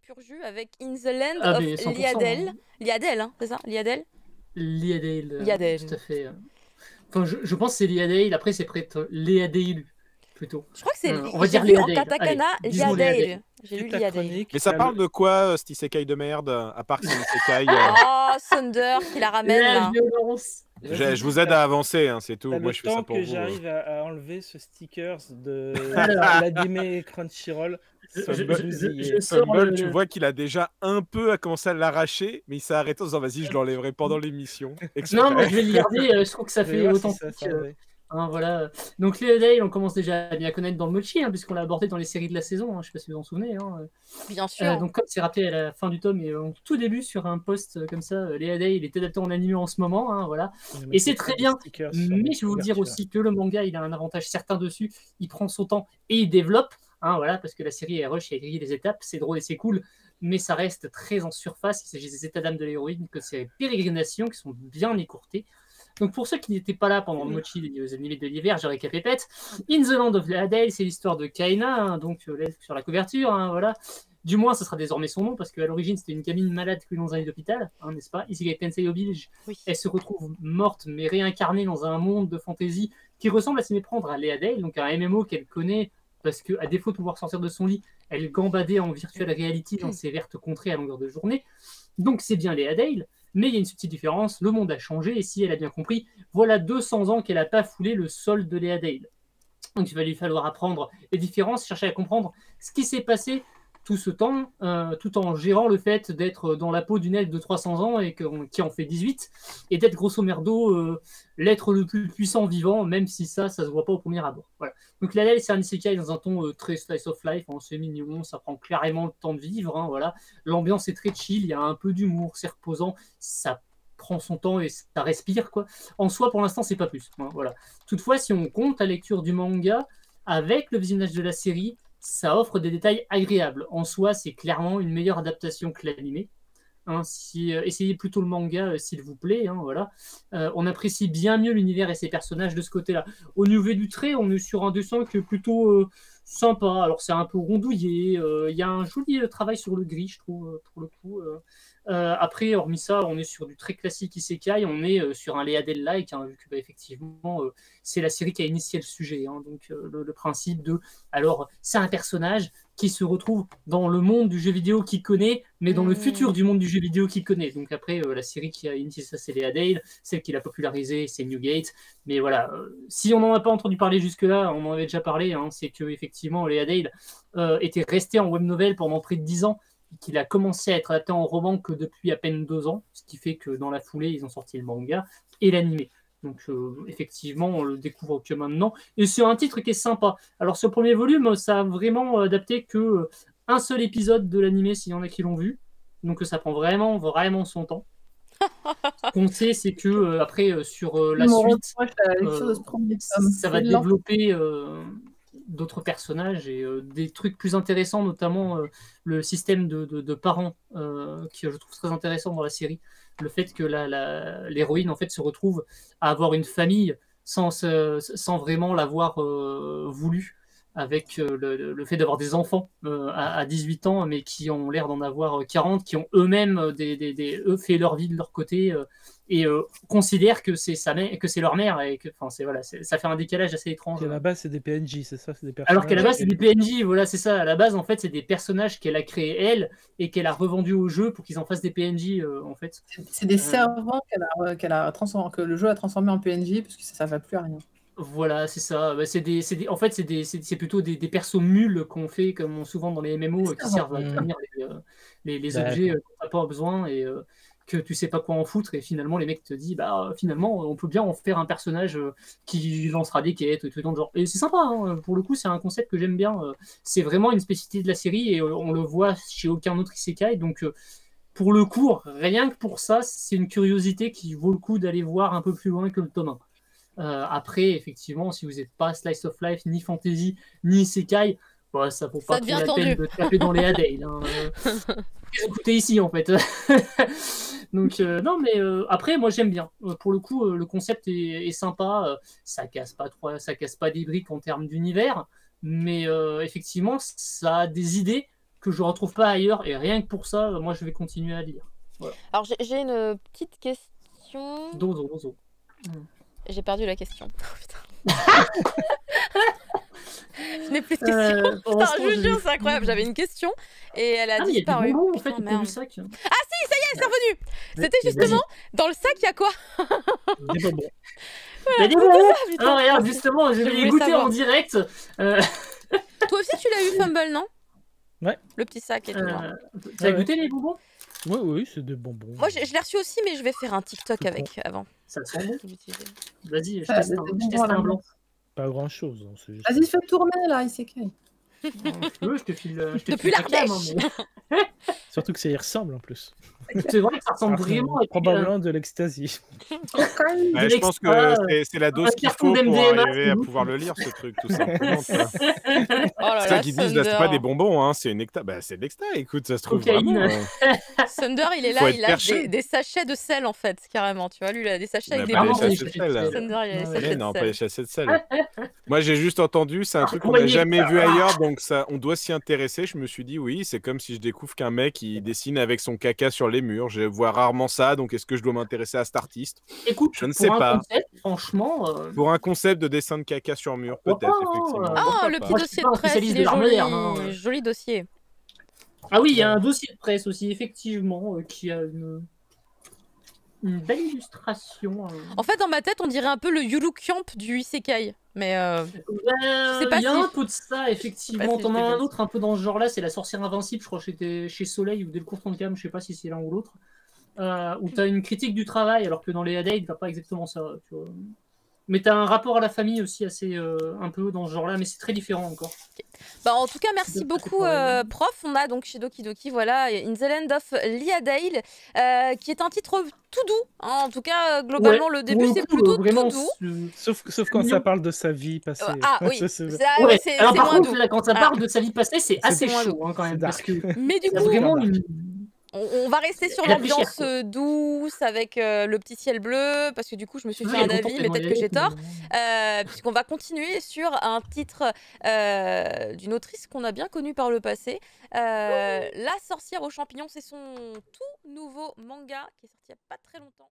pur jus avec In the Land Ah, of mais 100%, Liadel. hein. Liadel, hein, c'est ça? Liadel? Liadale, tout Liadel. à fait. Enfin, je pense que c'est Liadale, après c'est prêtre Léadale, plutôt. Je crois que c'est. On va J'ai dire vu en Léadale, allez, katakana disons Léadale. Liadale. J'ai lu Suite la Liadale. chronique. Mais ça parle de quoi, cet isekai de merde, à part que c'est un isekai Oh, Thunder qui la ramène La là. violence. Je vous aide à avancer, hein, c'est tout. T'as Moi, le je fais ça temps pour que vous. j'arrive à enlever ce stickers de Alors. l'anime Crunchyroll. Je sors Fumble, tu vois qu'il a déjà un peu commencé à l'arracher, mais il s'est arrêté en disant vas-y, je l'enlèverai pendant l'émission. Non, mais je vais le garder, je trouve que ça Je vais fait voir si authentique. ça s'enlève. Hein, voilà. Donc Léadale, on commence déjà à bien connaître dans le mochi, hein, puisqu'on l'a abordé dans les séries de la saison, hein, je sais pas si vous vous en souvenez. Hein. Bien sûr. Donc comme c'est rappelé à la fin du tome et au tout début sur un post comme ça, Léadale il est adapté en animé en ce moment, hein, voilà. Et c'est très bien, mais je vais vous dire aussi que le manga il a un avantage certain dessus, il prend son temps et il développe, hein, voilà, parce que la série est rush et grille les étapes, c'est drôle et c'est cool, mais ça reste très en surface, il s'agit des états d'âme de l'héroïne, que c'est pérégrinations qui sont bien écourtées. Donc pour ceux qui n'étaient pas là pendant le mochi des animés de l'hiver, je récapépète. In the Land of Liadale, c'est l'histoire de Kaina, hein, donc l'elfe sur la couverture, hein, voilà. Du moins, ce sera désormais son nom, parce qu'à l'origine, c'était une gamine malade que dans un lit d'hôpital, hein, n'est-ce pas? Isekai Tensei oblige. Oui. Elle se retrouve morte, mais réincarnée dans un monde de fantasy qui ressemble à s'y méprendre à Liadale, donc un MMO qu'elle connaît, parce qu'à défaut de pouvoir sortir de son lit, elle gambadait en virtual reality dans ses vertes contrées à longueur de journée. Donc c'est bien Liadale. Mais il y a une petite différence, le monde a changé, et si elle a bien compris, voilà 200 ans qu'elle n'a pas foulé le sol de Léadale. Donc il va lui falloir apprendre les différences, chercher à comprendre ce qui s'est passé tout ce temps, tout en gérant le fait d'être dans la peau d'une elfe de 300 ans et qui en fait 18, et d'être grosso merdo l'être le plus puissant vivant, même si ça se voit pas au premier abord. Voilà. Donc Léadale, c'est un isekai dans un ton très slice of life, hein, c'est mignon, ça prend clairement le temps de vivre, hein, voilà. L'ambiance est très chill, il y a un peu d'humour, c'est reposant, ça prend son temps et ça respire, quoi. En soi, pour l'instant, c'est pas plus, hein, voilà. Toutefois, si on compte la lecture du manga avec le visionnage de la série, ça offre des détails agréables. En soi, c'est clairement une meilleure adaptation que l'animé. Hein, essayez plutôt le manga, s'il vous plaît. Hein, voilà. On apprécie bien mieux l'univers et ses personnages de ce côté-là. Au niveau du trait, on est sur un dessin qui est plutôt sympa. Alors, c'est un peu rondouillé. Il y a un joli travail sur le gris, je trouve, pour le coup. Après, hormis ça, on est sur du très classique Isekai, on est sur un Léadale-like, hein, vu que effectivement, c'est la série qui a initié le sujet. Hein, donc le principe de, alors c'est un personnage qui se retrouve dans le monde du jeu vidéo qu'il connaît, mais dans le futur du monde du jeu vidéo qu'il connaît. Donc après, la série qui a initié ça, c'est Léadale, celle qui l'a popularisé, c'est Newgate. Mais voilà, si on n'en a pas entendu parler jusque-là, on en avait déjà parlé, hein, c'est que effectivement Léadale était resté en web novel pendant près de 10 ans, qu'il a commencé à être adapté en roman que depuis à peine 2 ans, ce qui fait que dans la foulée, ils ont sorti le manga et l'animé. Donc effectivement, on le découvre que maintenant. Et c'est un titre qui est sympa. Alors ce premier volume, ça a vraiment adapté que un seul épisode de l'animé, s'il y en a qui l'ont vu. Donc ça prend vraiment, vraiment son temps. Ce qu'on sait, c'est que après, sur la suite, ça va développer d'autres personnages et des trucs plus intéressants, notamment le système de parents qui je trouve très intéressant dans la série. Le fait que l'héroïne en fait se retrouve à avoir une famille sans vraiment l'avoir voulu, avec le fait d'avoir des enfants à 18 ans, mais qui ont l'air d'en avoir 40, qui ont eux-mêmes eux fait leur vie de leur côté et considèrent que c'est leur mère, et que voilà, ça fait un décalage assez étrange. Et à la base, c'est des PNJ, c'est ça, c'est des personnages. Alors qu'à la base, c'est des PNJ, voilà, c'est ça. À la base, en fait, c'est des personnages qu'elle a créés elle et qu'elle a revendus au jeu pour qu'ils en fassent des PNJ, en fait. C'est des servants que le jeu a transformé en PNJ parce que ça ne va plus à rien. Voilà, c'est ça. Bah, en fait, c'est plutôt des persos mules qu'on fait, comme souvent dans les MMO, qui servent à tenir les objets dont tu n'as pas besoin et que tu sais pas quoi en foutre. Et finalement, les mecs te disent, bah, finalement, on peut bien en faire un personnage qui lancera des quêtes, et tout dans le genre. Et c'est sympa, hein, pour le coup, c'est un concept que j'aime bien. C'est vraiment une spécificité de la série et on le voit chez aucun autre isekai. Donc, pour le coup, rien que pour ça, c'est une curiosité qui vaut le coup d'aller voir un peu plus loin que le tome 1. Après, effectivement, si vous n'êtes pas Slice of Life, ni Fantasy, ni Isekai, bah, ça vaut pas trop la peine de taper dans les Léadale. Hein. Écoutez ici, en fait. Donc, non, mais après, moi, j'aime bien. Pour le coup, le concept est sympa. Ça casse pas des briques en termes d'univers, mais effectivement, ça a des idées que je retrouve pas ailleurs, et rien que pour ça, moi je vais continuer à lire. Alors j'ai une petite question. Dozo. J'ai perdu la question. Oh, putain. Je n'ai plus de question. Putain, je vous jure, c'est incroyable. J'avais une question et elle a Ah, mais il y a des disparu. bonbons en fait Putain, au fond du merde. sac. C'est revenu. C'était Mais justement dans le sac, il y a quoi? Des bonbons. Il y a des bonbons. putain. Alors regarde, justement, je vais voulais les goûter savoir. en direct. Toi aussi, tu l'as eu, Fumble, non? Ouais. Le petit sac et tout. hein. Tu as goûté les bonbons? Oui, oui, c'est des bonbons. Moi, je l'ai reçu aussi, mais je vais faire un TikTok C'est avec avant. Ça sent bon. de l'utiliser. Vas-y, je Ah, teste des un, bonbons je teste à la un blanc. Pas grand chose. Vas-y, fais tourner là, Isekai. Je te file Depuis la la crème, flèche. Surtout que ça y ressemble en plus. C'est vrai que ça ressemble Ah, vraiment à probablement de l'ecstasy. Ouais, je pense que c'est la dose qu'il carton faut pour d'MDMA, arriver à c'est pouvoir le lire, ce truc, tout simplement. tu vois. Oh là C'est ça là, qu'ils disent, là, c'est pas des Thunder. bonbons, hein, c'est une nectar. Bah, c'est de l'exta, écoute, ça se trouve Cocaïne. vraiment. Thunder, il est Faut là, être il a perché. des sachets de sel en fait, carrément. Tu vois, lui, il a des sachets avec Mais des pas des bonbons. bonbons. sachets de sel, là. Thunder, il a des Ouais. sachets Mais de non, pas sel. les chassés de sel. Moi, j'ai juste entendu, c'est un truc qu'on Ouais, n'a jamais nectar. vu ailleurs, donc ça, on doit s'y intéresser. Je me suis dit, oui, c'est comme si je découvre qu'un mec il dessine avec son caca sur les murs. Je vois rarement ça, donc est-ce que je dois m'intéresser à cet artiste? Écoute, Je ne pour sais un pas. concept, franchement, Pour un concept de dessin de caca sur mur, Pourquoi peut-être, pas, effectivement. hein. Ah, Pourquoi le pas. petit Moi, je suis dossier pas de un presse, spécialiste il de est l'art joli. moderne, hein. Joli dossier. Ah oui, il y a un dossier de presse aussi, effectivement, qui a une belle illustration. En fait, dans ma tête, on dirait un peu le Yulu Camp du Isekai. Mais sais pas Il y a si- un peu de ça, effectivement. si T'en je as fais un comme autre un peu dans ce genre-là, c'est La Sorcière Invincible, je crois que c'était chez Soleil ou Delcourt Cam, je sais pas si c'est l'un ou l'autre. Où t'as une critique du travail, alors que dans les Hades, t'as pas exactement ça. Tu vois. Mais t'as un rapport à la famille aussi assez un peu dans ce genre-là, mais c'est très différent encore. Bah, en tout cas, merci C'est pas beaucoup, pareil. prof. On a donc chez Doki Doki, voilà, In the Land of Liadale, qui est un titre tout doux. Hein. En tout cas, globalement, le début, Pour c'est le coup, plutôt vraiment, tout doux. Sauf quand ça parle de sa vie passée. Ah oui, Ça, ça, c'est- Ouais. c'est Alors par moins contre, doux. là, quand ça Ah. parle de sa vie passée, c'est assez moins chaud hein, quand c'est même, parce dark. que Mais du il y a coup, vraiment dark. on va rester sur Elle a pris cher, l'ambiance quoi. douce avec le petit ciel bleu, parce que du coup, je me suis fait Ouais, un elle est contente avis, mais d'être peut-être dans que les j'ai tort. lettres, Puisqu'on va continuer sur un titre d'une autrice qu'on a bien connue par le passé. La sorcière aux champignons, c'est son tout nouveau manga qui est sorti il n'y a pas très longtemps.